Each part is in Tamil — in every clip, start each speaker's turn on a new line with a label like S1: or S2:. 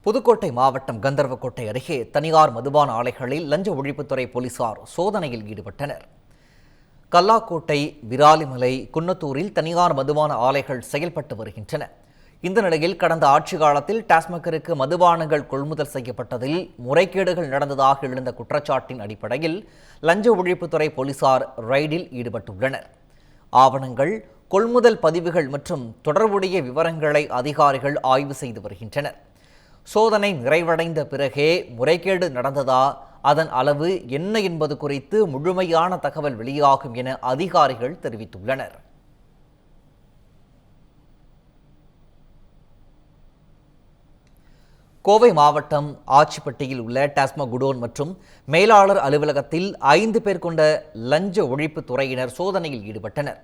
S1: புதுக்கோட்டை மாவட்டம் கந்தர்வக்கோட்டை அருகே தனியார் மதுபான ஆலைகளில் லஞ்ச ஒழிப்புத்துறை போலீசார் சோதனையில் ஈடுபட்டனர். கல்லாக்கோட்டை, விராலிமலை, குன்னத்தூரில் தனியார் மதுபான ஆலைகள் செயல்பட்டு வருகின்றன. இந்த நிலையில் கடந்த ஆட்சி காலத்தில் டாஸ்மாகிற்கு மதுபானங்கள் கொள்முதல் செய்யப்பட்டதில் முறைகேடுகள் நடந்ததாக எழுந்த குற்றச்சாட்டின் அடிப்படையில் லஞ்ச ஒழிப்புத்துறை போலீசார் ரெய்டில் ஈடுபட்டுள்ளனர். ஆவணங்கள், கொள்முதல் பதிவுகள் மற்றும் தொடர்புடைய விவரங்களை அதிகாரிகள் ஆய்வு செய்து வருகின்றனர். சோதனை நிறைவடைந்த பிறகே முறைகேடு நடந்ததா, அதன் அளவு என்ன என்பது குறித்து முழுமையான தகவல் வெளியாகும் என அதிகாரிகள் தெரிவித்துள்ளனர். கோவை மாவட்டம் ஆச்சிப்பட்டியில் உள்ள டாஸ்மாக் குடோன் மற்றும் மேலாளர் அலுவலகத்தில் 5 பேர் கொண்ட லஞ்ச ஒழிப்பு துறையினர் சோதனையில் ஈடுபட்டனர்.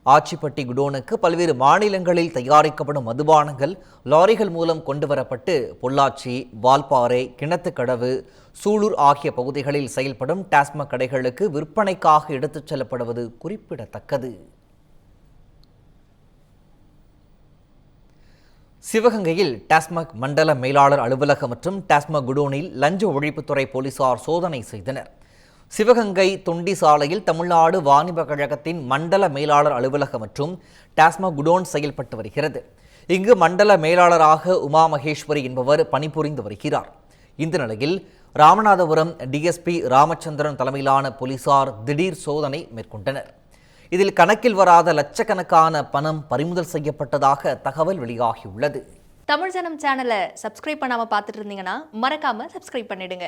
S1: ஆச்சிப்பட்டி குடோனுக்கு பல்வேறு மாநிலங்களில் தயாரிக்கப்படும் மதுபானங்கள் லாரிகள் மூலம் கொண்டுவரப்பட்டு பொள்ளாச்சி, வால்பாறை, கிணத்துக்கடவு, சூலூர் ஆகிய பகுதிகளில் செயல்படும் டாஸ்மாக் கடைகளுக்கு விற்பனைக்காக எடுத்துச் செல்லப்படுவது குறிப்பிடத்தக்கது. சிவகங்கையில் டாஸ்மாக் மண்டல மேலாளர் அலுவலகம் மற்றும் டாஸ்மாக் குடோனில் லஞ்ச ஒழிப்புத்துறை போலீசார் சோதனை செய்தனர். சிவகங்கை தொண்டி சாலையில் தமிழ்நாடு வாணிப கழகத்தின் மண்டல மேலாளர் அலுவலகம் மற்றும் டாஸ்மாக் குடோன் செயல்பட்டு வருகிறது. இங்கு மண்டல மேலாளராக உமா மகேஸ்வரி என்பவர் பணிபுரிந்து வருகிறார். இந்த நிலையில் ராமநாதபுரம் டிஎஸ்பி ராமச்சந்திரன் தலைமையிலான போலீசார் திடீர் சோதனை மேற்கொண்டனர். இதில் கணக்கில் வராத லட்சக்கணக்கான பணம் பறிமுதல் செய்யப்பட்டதாக தகவல் வெளியாகியுள்ளது.
S2: தமிழ் ஜனம் சேனலை சப்ஸ்கிரைப் பண்ணாம பார்த்துட்டு இருந்தீங்கன்னா மறக்காம சப்ஸ்கிரைப் பண்ணிடுங்க.